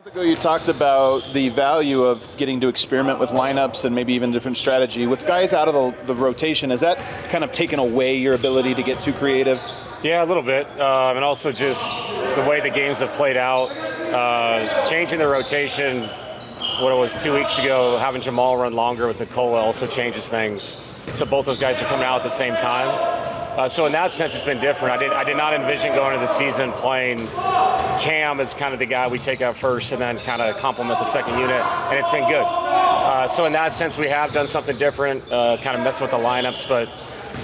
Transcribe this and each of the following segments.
month ago, you talked about the value of getting to experiment with lineups and maybe even different strategy. With guys out of the rotation, has that kind of taken away your ability to get too creative? Yeah, a little bit. And also just the way the games have played out. Changing the rotation, what it was 2 weeks ago, having Jamal run longer with Nikola also changes things. So both those guys are coming out at the same time. So in that sense, it's been different. I did not envision going into the season playing Cam as kind of the guy we take out first and then kind of complement the second unit, and it's been good. So in that sense, we have done something different, kind of messing with the lineups, but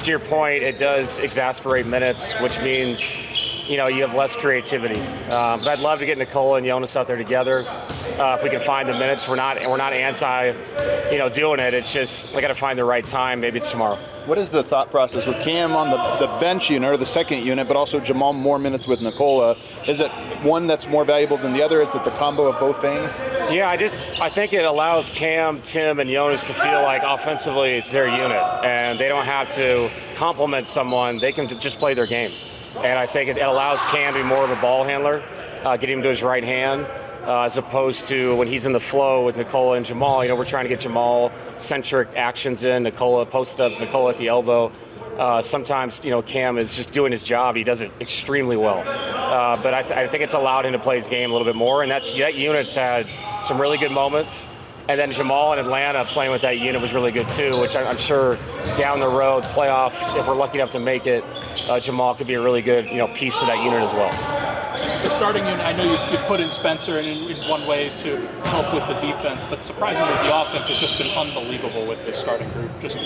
to your point, it does exasperate minutes, which means you have less creativity. But I'd love to get Nikola and Jonas out there together. If we can find the minutes, we're not anti, doing it. It's just I got to find the right time. Maybe it's tomorrow. What is the thought process with Cam on the bench unit or the second unit, but also Jamal more minutes with Nikola? Is it one that's more valuable than the other? Is it the combo of both things? Yeah, I think it allows Cam, Tim, and Jonas to feel like offensively it's their unit, and they don't have to complement someone. They can just play their game. And I think it allows Cam to be more of a ball handler, get him to his right hand, as opposed to when he's in the flow with Nikola and Jamal. We're trying to get Jamal-centric actions in, Nikola post-ups, Nikola at the elbow. Sometimes, Cam is just doing his job. He does it extremely well. But I think it's allowed him to play his game a little bit more, and that unit's had some really good moments. And then Jamal in Atlanta playing with that unit was really good too, which I'm sure down the road, playoffs, if we're lucky enough to make it, Jamal could be a really good piece to that unit as well. The starting unit, I know you put in Spencer in one way to help with the defense, but surprisingly the offense has just been unbelievable with this starting group. Just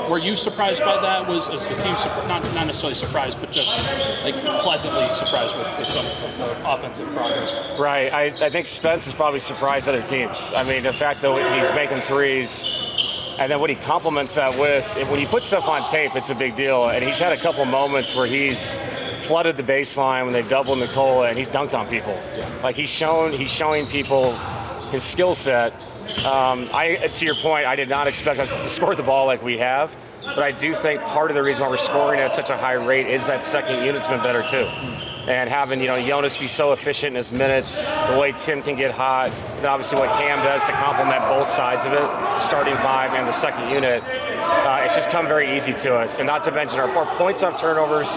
were you surprised by that? Was the team not necessarily surprised, but just like pleasantly surprised with some of the offensive progress? Right. I think Spence has probably surprised other teams. I mean, the fact that he's making threes, and then what he complements that with, when you put stuff on tape, it's a big deal. And he's had a couple moments where he's flooded the baseline when they doubled Nikola, and he's dunked on people. Like he's showing people his skill set. To your point, I did not expect us to score the ball like we have, but I do think part of the reason why we're scoring at such a high rate is that second unit's been better too. And having Jonas be so efficient in his minutes, the way Tim can get hot, and obviously what Cam does to complement both sides of it, the starting five and the second unit, it's just come very easy to us. And not to mention our points off turnovers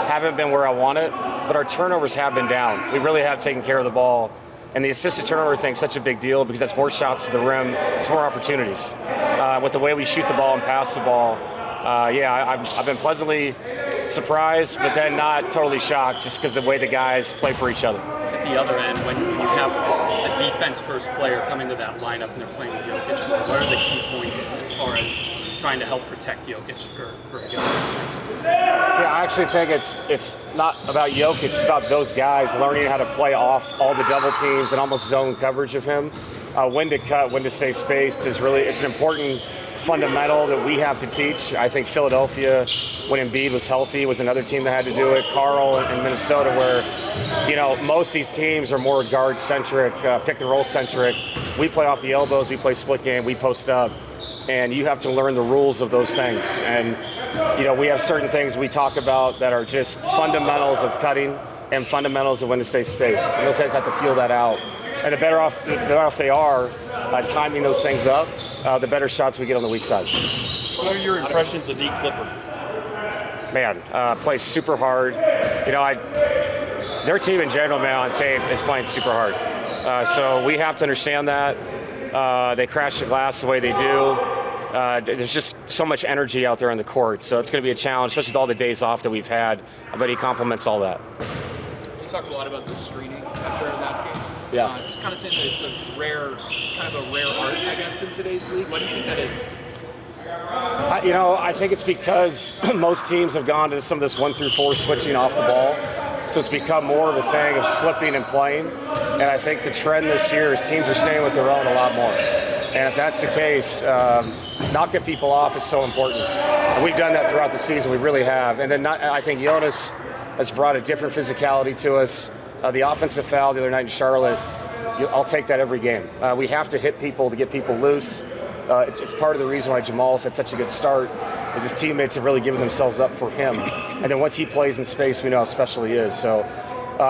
haven't been where I want it, but our turnovers have been down. We really have taken care of the ball. And the assisted turnover thing is such a big deal because that's more shots to the rim, it's more opportunities. With the way we shoot the ball and pass the ball, I've been pleasantly surprised, but then not totally shocked just because the way the guys play for each other. At the other end, when you have a defense-first player coming to that lineup and they're playing with Jokic, what are the key points as far as trying to help protect Jokic for Jokic? Yeah, I actually think it's not about Jokic, it's about those guys learning how to play off all the double teams and almost zone coverage of him. When to cut, when to stay spaced it's an important fundamental that we have to teach. I think Philadelphia, when Embiid was healthy, was another team that had to do it. Carl in Minnesota, where most of these teams are more guard-centric, pick and roll-centric. We play off the elbows, we play split game, we post up, and you have to learn the rules of those things. And we have certain things we talk about that are just fundamentals of cutting and fundamentals of when to stay spaced. And those guys have to feel that out. And the better off they are timing those things up, the better shots we get on the weak side. What are your impressions of Clifford? Man, plays super hard. Their team in general, man, on tape is playing super hard. So we have to understand that. They crash the glass the way they do. There's just so much energy out there on the court. So it's going to be a challenge, especially with all the days off that we've had. But he complements all that. You talked a lot about the screening after our last game. Yeah. Just kind of saying that it's a rare art, I guess, in today's league. What do you think that is? I think it's because most teams have gone to some of this 1 through 4 switching off the ball. So it's become more of a thing of slipping and playing. And I think the trend this year is teams are staying with their own a lot more. And if that's the case, knocking people off is so important. And we've done that throughout the season, we really have. And then I think Jonas has brought a different physicality to us. The offensive foul the other night in Charlotte, I'll take that every game. We have to hit people to get people loose. It's part of the reason why Jamal's had such a good start, is his teammates have really given themselves up for him. And then once he plays in space, we know how special he is. So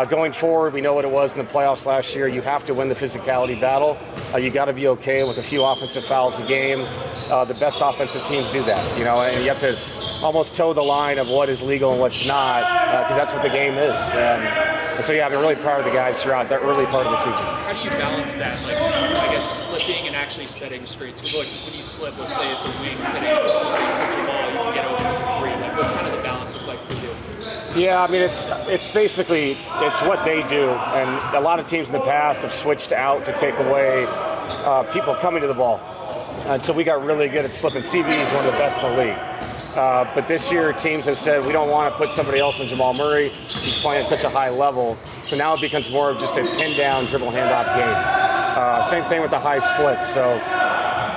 Going forward, we know what it was in the playoffs last year. You have to win the physicality battle. You got to be okay with a few offensive fouls a game. The best offensive teams do that, and you have to almost toe the line of what is legal and what's not, because that's what the game is. And so, yeah, I've been really proud of the guys throughout the early part of the season. How do you balance that, like, I guess, slipping and actually setting screens? Because, like, when you slip, let's say it's a wing setting a screen for Jamal, you can get open for three. Like, what's kind of the balance look like for you? Yeah, I mean, it's basically, it's what they do. And a lot of teams in the past have switched out to take away people coming to the ball. And so we got really good at slipping. CB is one of the best in the league. But this year, teams have said, we don't want to put somebody else on Jamal Murray. He's playing at such a high level. So now it becomes more of just a pin-down, dribble handoff game. Same thing with the high split. So,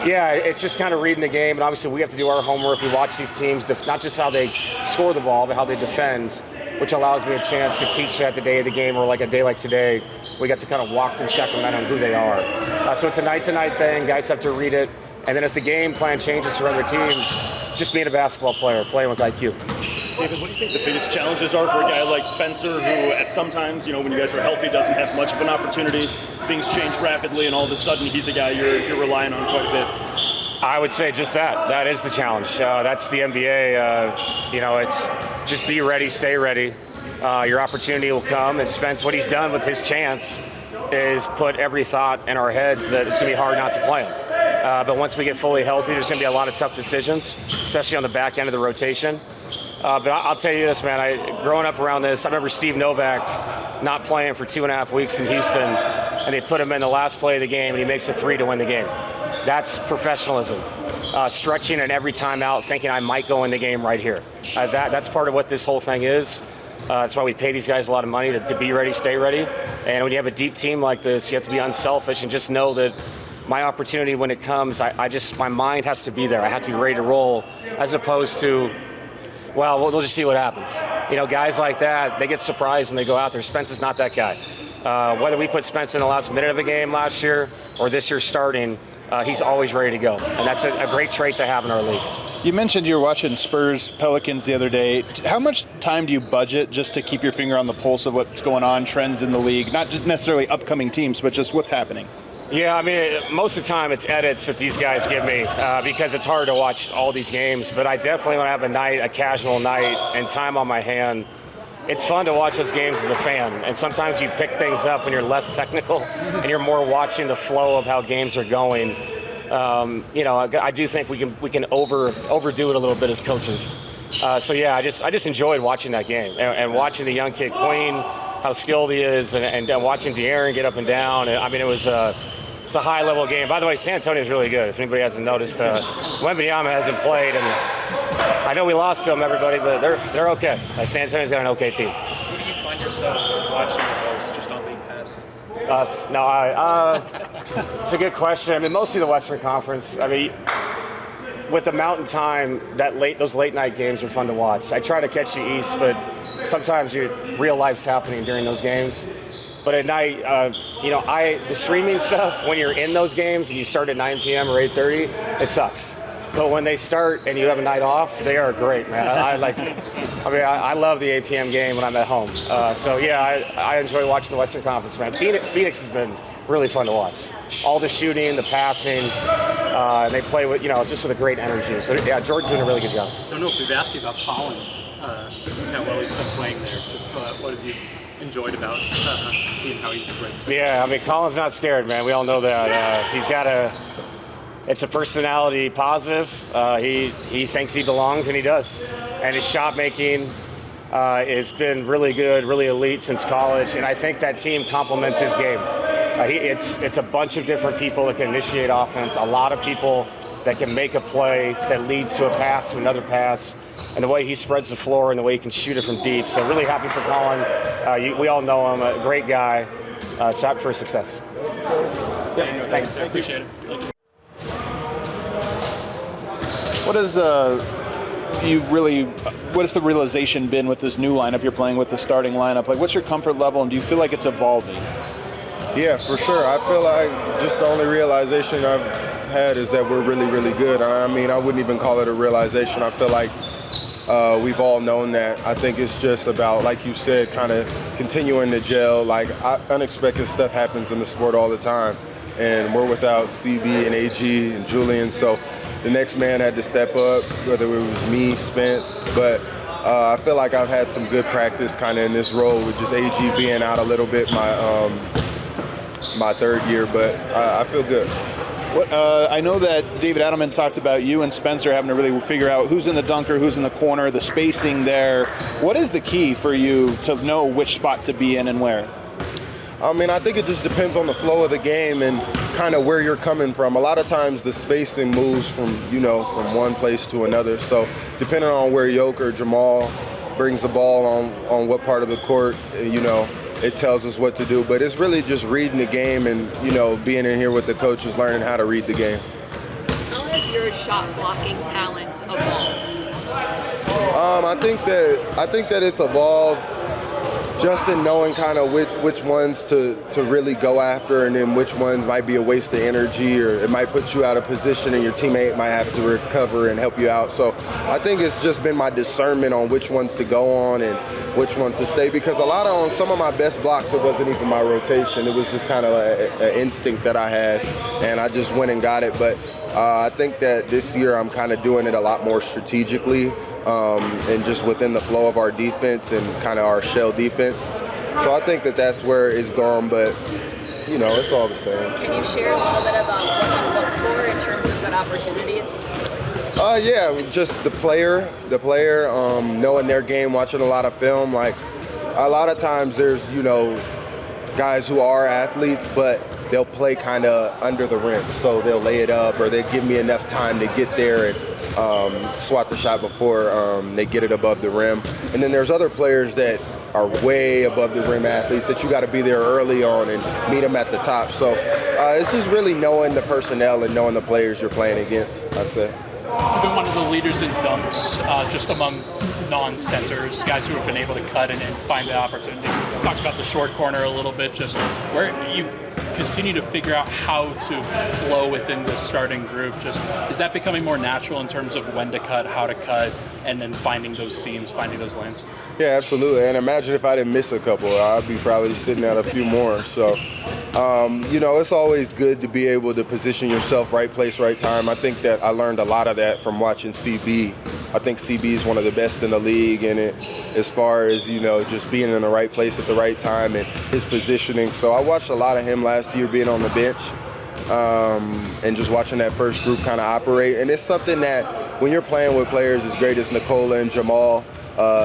yeah, it's just kind of reading the game. And obviously, we have to do our homework. We watch these teams, not just how they score the ball, but how they defend, which allows me a chance to teach that the day of the game, or like a day like today, we get to kind of walk through Sacramento and who they are. So it's a night-to-night thing. Guys have to read it. And then if the game plan changes for other teams, just being a basketball player, playing with IQ. David, what do you think the biggest challenges are for a guy like Spencer, who at sometimes, when you guys are healthy, doesn't have much of an opportunity? Things change rapidly, and all of a sudden he's a guy you're relying on quite a bit. I would say just that. That is the challenge. That's the NBA. It's just be ready, stay ready. Your opportunity will come. And Spence, what he's done with his chance is put every thought in our heads that it's going to be hard not to play him. But once we get fully healthy, there's going to be a lot of tough decisions, especially on the back end of the rotation. But I'll tell you this, man. Growing up around this, I remember Steve Novak not playing for 2.5 weeks in Houston, and they put him in the last play of the game, and he makes a three to win the game. That's professionalism. Stretching and every time out, thinking I might go in the game right here. That's part of what this whole thing is. That's why we pay these guys a lot of money to be ready, stay ready. And when you have a deep team like this, you have to be unselfish and just know that my opportunity when it comes, my mind has to be there. I have to be ready to roll, as opposed to, well, we'll just see what happens. Guys like that, they get surprised when they go out there. Spence is not that guy. Whether we put Spence in the last minute of a game last year or this year starting, he's always ready to go. And that's a great trait to have in our league. You mentioned you were watching Spurs Pelicans the other day. How much time do you budget just to keep your finger on the pulse of what's going on, trends in the league, not just necessarily upcoming teams, but just what's happening? Yeah, I mean, most of the time it's edits that these guys give me because it's hard to watch all these games. But I definitely want to have a casual night, and time on my hand. It's fun to watch those games as a fan. And sometimes you pick things up when you're less technical and you're more watching the flow of how games are going. I do think we can overdo it a little bit as coaches. So yeah, I just enjoyed watching that game and watching the young kid Queen, how skilled he is, and watching De'Aaron get up and down. I mean, it's a high-level game. By the way, San Antonio is really good. If anybody hasn't noticed, Wembanyama hasn't played, and I know we lost to them, everybody, but they're okay. San Antonio's got an okay team. Who do you find yourself watching the most, just on League Pass? Us? No, it's a good question. I mean, mostly the Western Conference. I mean, with the Mountain Time, those late night games are fun to watch. I try to catch the East, but sometimes real life's happening during those games. But at night, the streaming stuff, when you're in those games and you start at 9 p.m. or 8:30, it sucks. But when they start and you have a night off, they are great, man. I love the 8 p.m. game when I'm at home. So yeah, I enjoy watching the Western Conference, man. Phoenix has been really fun to watch. All the shooting, the passing, and they play with, just with a great energy. So yeah, Jordan's doing a really good job. I don't know if we've asked you about Colin, just how well he's been playing there. Just what have you enjoyed about seeing how he's embraced it? Yeah, I mean, Colin's not scared, man. We all know that. He's got it's a personality positive. He thinks he belongs, and he does. And his shot making has been really good, really elite since college. And I think that team complements his game. It's a bunch of different people that can initiate offense, a lot of people that can make a play that leads to a pass to another pass, and the way he spreads the floor and the way he can shoot it from deep. So really happy for Colin. We all know him, a great guy. So happy for his success. Yeah, thanks. I appreciate it. Thank you. What has the realization been with this new lineup you're playing with, the starting lineup? Like, what's your comfort level, and do you feel like it's evolving? Yeah, for sure. I feel like just the only realization I've had is that we're really, really good. I mean, I wouldn't even call it a realization. I feel like We've all known that. I think it's just about, like you said, kind of continuing to gel. Like, unexpected stuff happens in the sport all the time. And we're without CB and AG and Julian, so the next man had to step up, whether it was me, Spence. But I feel like I've had some good practice kind of in this role with just AG being out a little bit my third year, but I feel good. I know that David Adelman talked about you and Spencer having to really figure out who's in the dunker, who's in the corner, the spacing there. What is the key for you to know which spot to be in and where? I mean, I think it just depends on the flow of the game and kind of where you're coming from. A lot of times the spacing moves from one place to another. So depending on where Jokic or Jamal brings the ball on what part of the court, it tells us what to do. But it's really just reading the game and, being in here with the coaches, learning how to read the game. How has your shot blocking talent evolved? I think that it's evolved just in knowing kind of which ones to really go after, and then which ones might be a waste of energy, or it might put you out of position and your teammate might have to recover and help you out. So I think it's just been my discernment on which ones to go on and which ones to stay, because on some of my best blocks, it wasn't even my rotation. It was just kind of an instinct that I had, and I just went and got it. But I think that this year I'm kind of doing it a lot more strategically, and just within the flow of our defense and kind of our shell defense. So I think that that's where it's gone, but it's all the same. Can you share a little bit about what you look for in terms of good opportunities? Yeah, just the player, knowing their game, watching a lot of film. Like, a lot of times there's, guys who are athletes, but they'll play kind of under the rim. So they'll lay it up, or they give me enough time to get there and swat the shot before they get it above the rim. And then there's other players that are way above the rim athletes that you got to be there early on and meet them at the top. So it's just really knowing the personnel and knowing the players you're playing against, I'd say. You've been one of the leaders in dunks, just among non-centers, guys who have been able to cut and find the opportunity. Talk about the short corner a little bit, just where you continue to figure out how to flow within this starting group. Just, is that becoming more natural in terms of when to cut, how to cut, and then finding those seams, finding those lanes? Yeah, absolutely. And imagine if I didn't miss a couple, I'd be probably sitting at a few more. So, it's always good to be able to position yourself right place, right time. I think that I learned a lot of that from watching CB. I think CB is one of the best in the league in it, as far as, just being in the right place at the right time and his positioning. So I watched a lot of him last year being on the bench, and just watching that first group kind of operate. And it's something that when you're playing with players as great as Nikola and Jamal,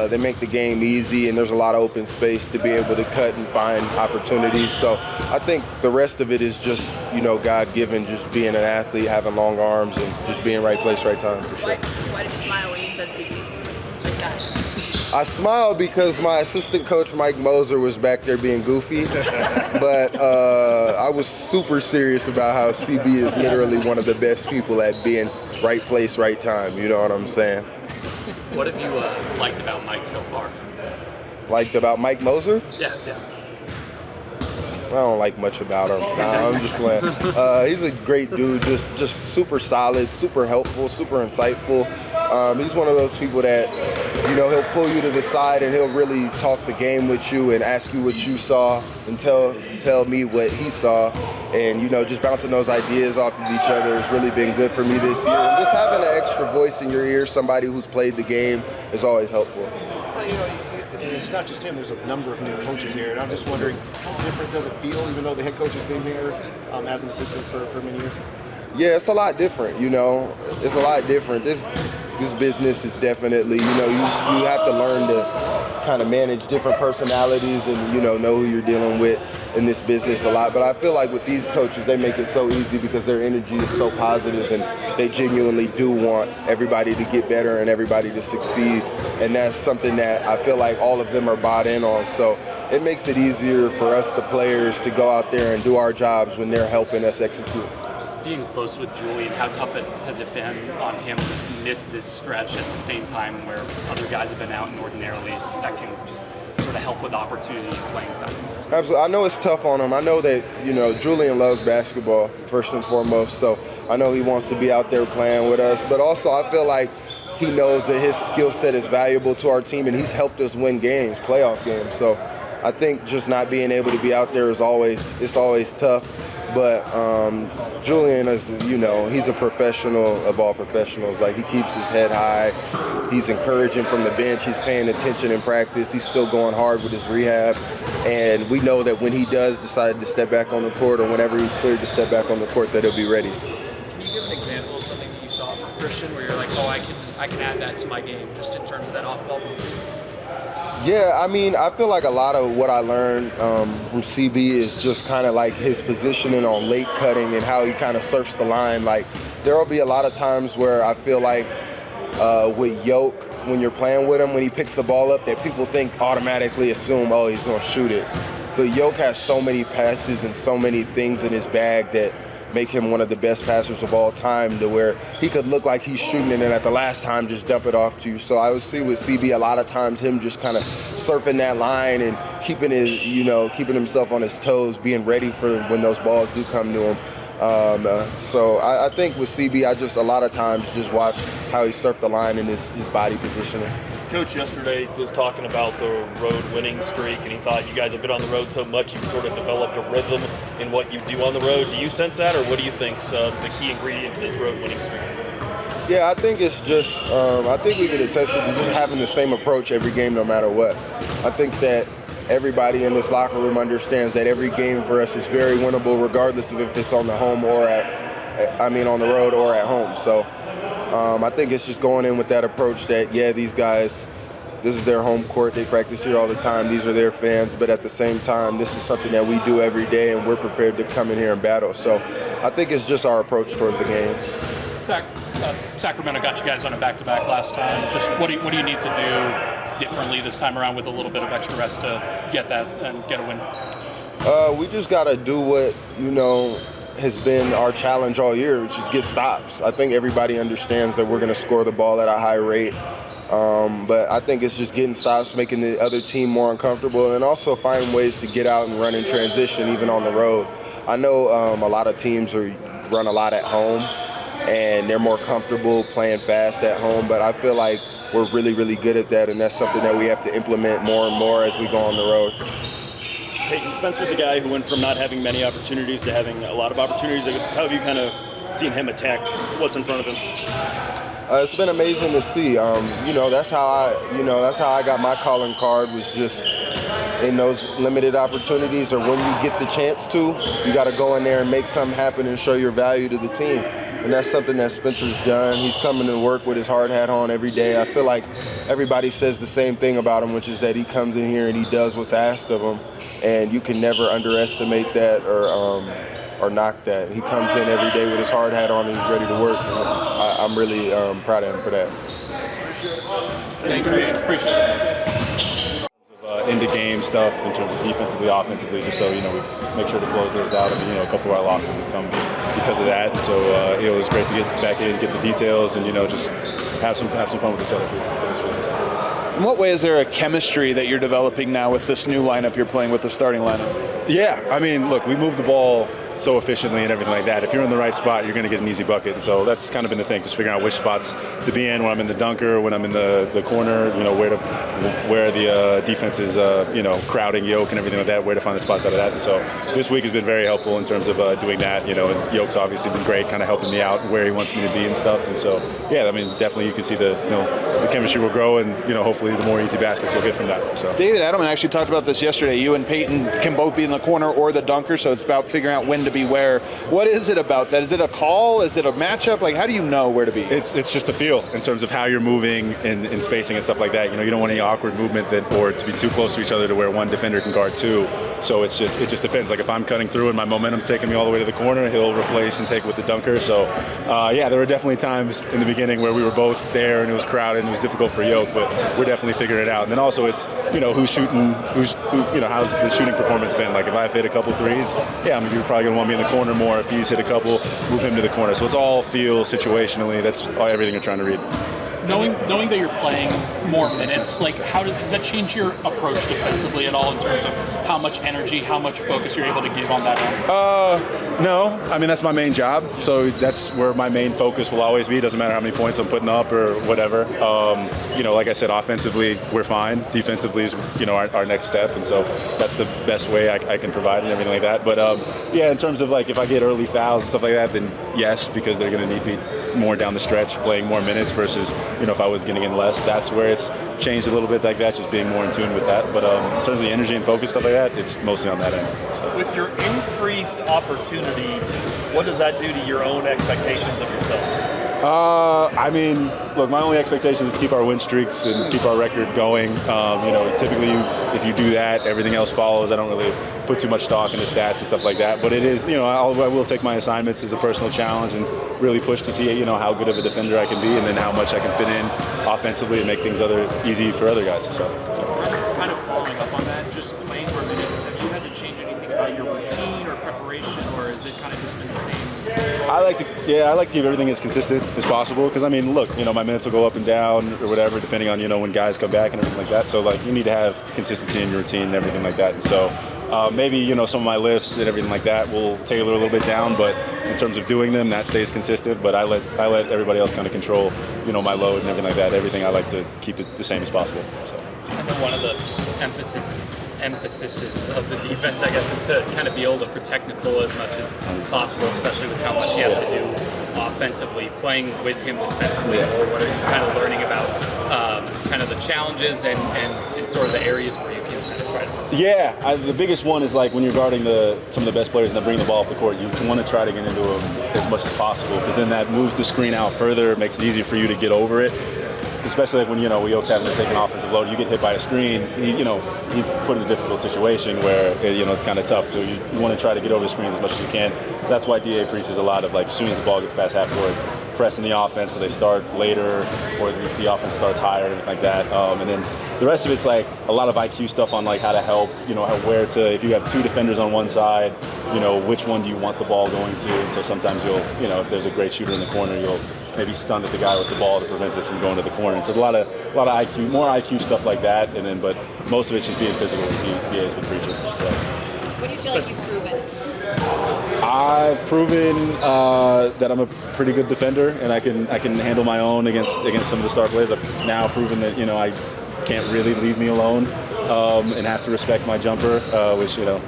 they make the game easy, and there's a lot of open space to be able to cut and find opportunities. So I think the rest of it is just, God-given, just being an athlete, having long arms, and just being right place, right time, for sure. Why did you smile when you said CB like that? I smiled because my assistant coach, Mike Moser, was back there being goofy, but I was super serious about how CB is literally one of the best people at being right place, right time. You know what I'm saying? What have you liked about Mike so far? Liked about Mike Moser? Yeah. I don't like much about him. Nah, I'm just playing. He's a great dude, just super solid, super helpful, super insightful. He's one of those people that, he'll pull you to the side and he'll really talk the game with you and ask you what you saw and tell me what he saw. And, just bouncing those ideas off of each other has really been good for me this year. And just having an extra voice in your ear, somebody who's played the game, is always helpful. Well, it's not just him. There's a number of new coaches here, and I'm just wondering how different does it feel, even though the head coach has been here as an assistant for many years? Yeah, it's a lot different. It's a lot different. This business is definitely, you have to learn to kind of manage different personalities and know who you're dealing with in this business a lot. But I feel like with these coaches, they make it so easy because their energy is so positive, and they genuinely do want everybody to get better and everybody to succeed. And that's something that I feel like all of them are bought in on. So it makes it easier for us, the players, to go out there and do our jobs when they're helping us execute. Being close with Julian, how tough has it been on him to miss this stretch at the same time where other guys have been out, and ordinarily that can just sort of help with opportunity and playing time? Absolutely. I know it's tough on him. I know that, Julian loves basketball, first and foremost, so I know he wants to be out there playing with us. But also I feel like he knows that his skill set is valuable to our team, and he's helped us win games, playoff games. So I think just not being able to be out there is always tough. But Julian is, he's a professional of all professionals. Like, he keeps his head high. He's encouraging from the bench. He's paying attention in practice. He's still going hard with his rehab. And we know that when he does decide to step back on the court, or whenever he's cleared to step back on the court, that he'll be ready. Can you give an example of something that you saw from Christian where you're like, oh, I can add that to my game, just in terms of that off-ball movement? Yeah, I mean, I feel like a lot of what I learned from CB is just kind of like his positioning on late cutting and how he kind of surfs the line. Like, there will be a lot of times where I feel like with Yoke, when you're playing with him, when he picks the ball up, that people automatically assume, oh, he's going to shoot it. But Yoke has so many passes and so many things in his bag that make him one of the best passers of all time, to where he could look like he's shooting and then at the last time just dump it off to you. So I would see with CB a lot of times him just kind of surfing that line and keeping himself on his toes, being ready for when those balls do come to him. So I think with CB, I just a lot of times just watch how he surfed the line and his body positioning. Coach yesterday was talking about the road winning streak, and he thought you guys have been on the road so much you've sort of developed a rhythm in what you do on the road. Do you sense that, or what do you think's the key ingredient to this road winning streak? Yeah, I think it's just, I think we get attested to just having the same approach every game no matter what. I think that everybody in this locker room understands that every game for us is very winnable, regardless of if it's on the home or on the road or at home. So I think it's just going in with that approach that, yeah, these guys, this is their home court. They practice here all the time. These are their fans. But at the same time, this is something that we do every day, and we're prepared to come in here and battle. So I think it's just our approach towards the games. Sacramento got you guys on a back-to-back last time. Just what do you need to do differently this time around with a little bit of extra rest to get that and get a win? We just got to do what, has been our challenge all year, which is get stops. I think everybody understands that we're going to score the ball at a high rate. But I think it's just getting stops, making the other team more uncomfortable, and also finding ways to get out and run in transition, even on the road. I know a lot of teams run a lot at home, and they're more comfortable playing fast at home, but I feel like we're really, really good at that, and that's something that we have to implement more and more as we go on the road. Peyton, Spencer's a guy who went from not having many opportunities to having a lot of opportunities. I guess, how have you kind of seen him attack what's in front of him? It's been amazing to see. That's how I got my calling card, was just in those limited opportunities, or when you get the chance to, you got to go in there and make something happen and show your value to the team. And that's something that Spencer's done. He's coming to work with his hard hat on every day. I feel like everybody says the same thing about him, which is that he comes in here and he does what's asked of him. And you can never underestimate that or knock that. He comes in every day with his hard hat on and he's ready to work. And I'm really proud of him for that. Thanks, appreciate it. End of game stuff in terms of defensively, offensively, just so we make sure to close those out. I mean, a couple of our losses have come because of that. So it was great to get back in, get the details, and just have some fun with each other. In what way is there a chemistry that you're developing now with this new lineup you're playing with, the starting lineup? Yeah, I mean, look, we move the ball so efficiently and everything like that. If you're in the right spot, you're going to get an easy bucket. And so that's kind of been the thing, just figuring out which spots to be in when I'm in the dunker, when I'm in the corner, where the defense is, crowding Yoke and everything like that, where to find the spots out of that. And so this week has been very helpful in terms of doing that. And Yoke's obviously been great, kind of helping me out where he wants me to be and stuff. And so, yeah, I mean, definitely you can see the chemistry will grow, and hopefully the more easy baskets we'll get from that. So David Adelman actually talked about this yesterday. You and Peyton can both be in the corner or the dunker, so it's about figuring out when to be where. What is it about that? Is it a call? Is it a matchup? Like, how do you know where to be? It's just a feel in terms of how you're moving and spacing and stuff like that. You don't want any awkward movement or to be too close to each other to where one defender can guard two. So it just depends. Like, if I'm cutting through and my momentum's taking me all the way to the corner, he'll replace and take with the dunker. So there were definitely times in the beginning where we were both there and it was crowded and it was difficult for Yoke, but we're definitely figuring it out. And then also it's who's shooting, how's the shooting performance been? Like, if I've hit a couple threes, you're probably gonna want me in the corner more. If he's hit a couple, move him to the corner. So it's all feel situationally. That's everything you're trying to read. knowing that you're playing more minutes, like does that change your approach defensively at all in terms of how much energy, how much focus you're able to give on that end? No. I mean, that's my main job, so that's where my main focus will always be. It doesn't matter how many points I'm putting up or whatever. Like I said, offensively, we're fine. Defensively is, our next step, and so that's the best way I can provide and everything like that. But, in terms of, like, if I get early fouls and stuff like that, then yes, because they're going to need me more down the stretch, playing more minutes versus, if I was getting in less. That's where it's changed a little bit like that, just being more in tune with that. But in terms of the energy and focus, stuff like that, it's mostly on that end. So. With your increased opportunity, what does that do to your own expectations of yourself? Look, my only expectation is to keep our win streaks and keep our record going. Typically, if you do that, everything else follows. I don't really put too much stock into stats and stuff like that. But it is, I will take my assignments as a personal challenge and really push to see, how good of a defender I can be, and then how much I can fit in offensively and make things easy for other guys. So. Kind of following up on that, just playing more minutes. Have you had to change anything about your routine or preparation, or has it kind of just been the same? I like to keep everything as consistent as possible because, look, my minutes will go up and down or whatever depending on, when guys come back and everything like that. So, you need to have consistency in your routine and everything like that. And so maybe, some of my lifts and everything like that will tailor a little bit down, but in terms of doing them, that stays consistent. But I let everybody else kind of control, my load and everything like that. Everything I like to keep it the same as possible. So. I know one of the emphases of the defense, I guess, is to kind of be able to protect Nikola as much as possible, especially with how much he has to do offensively. Playing with him defensively, or what are you kind of learning about kind of the challenges and sort of the areas where you can kind of try to... Yeah, the biggest one is when you're guarding some of the best players and they bring the ball up the court, you want to try to get into them as much as possible because then that moves the screen out further, makes it easier for you to get over it. Especially when Jokic having to take an offensive load, you get hit by a screen. He's put in a difficult situation where it's kind of tough. So you want to try to get over the screens as much as you can. So that's why DA preaches a lot of as soon as the ball gets past half court, pressing the offense so they start later or the offense starts higher and anything like that. And then the rest of it's a lot of IQ stuff on how to help. Where to, if you have two defenders on one side, which one do you want the ball going to? So sometimes you'll if there's a great shooter in the corner, you'll maybe stun at the guy with the ball to prevent it from going to the corner. And so a lot of IQ, more IQ stuff like that. And then, but most of it's just being physical with DA's been preaching. So. What do you feel like you've proven? I've proven that I'm a pretty good defender and I can handle my own against some of the star players. I've now proven that I can't really leave me alone and have to respect my jumper, which isn't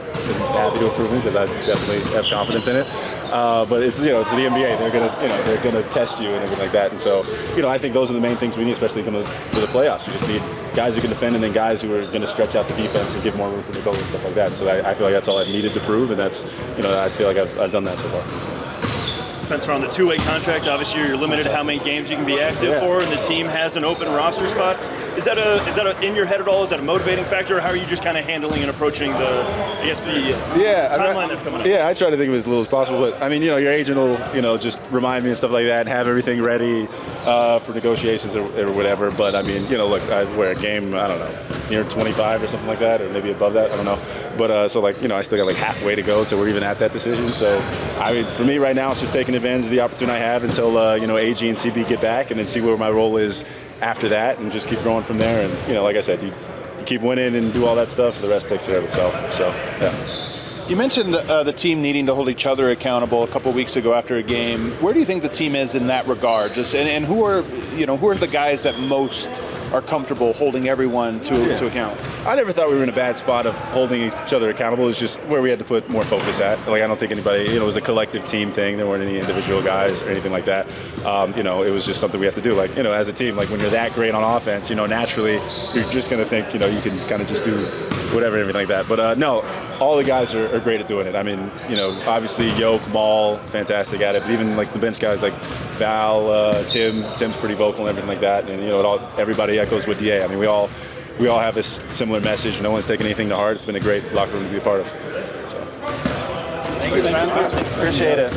happy to have proven because I definitely have confidence in it. But it's the NBA. They're gonna test you and everything like that. And so I think those are the main things we need, especially coming to the playoffs. You just need guys who can defend and then guys who are going to stretch out the defense and give more room for Nikola and stuff like that. And so I feel like that's all I've needed to prove, and that's I feel like I've done that so far. Spencer, on the two-way contract, obviously you're limited to how many games you can be active for, and the team has an open roster spot. Is that in your head at all? Is that a motivating factor, or how are you just kind of handling and approaching the timeline that's coming up? Yeah, I try to think of it as little as possible, but your agent will just remind me and stuff like that, and have everything ready for negotiations or whatever. But look, I wear a game, I don't know, near 25 or something like that, or maybe above that, I don't know. But I still got halfway to go till we're even at that decision. So for me right now, it's just taking advantage of the opportunity I have until AG and CB get back, and then see where my role is after that, and just keep growing from there. And like I said, you keep winning and do all that stuff, the rest takes care of itself. So yeah. You mentioned the team needing to hold each other accountable a couple of weeks ago after a game. Where do you think the team is in that regard? And who are the guys that most are comfortable holding everyone to account? I never thought we were in a bad spot of holding each other accountable. It's just where we had to put more focus at. I don't think anybody, it was a collective team thing. There weren't any individual guys or anything like that. It was just something we have to do. As a team, when you're that great on offense, naturally you're just going to think, you can kind of just do whatever, everything like that. But no, all the guys are great at doing it. Obviously Yoke, Maul, fantastic at it. But even the bench guys like Val, Tim's pretty vocal and everything like that. And everybody echoes with DA. We all have this similar message. No one's taking anything to heart. It's been a great locker room to be a part of. So. Thank you, man. Appreciate it.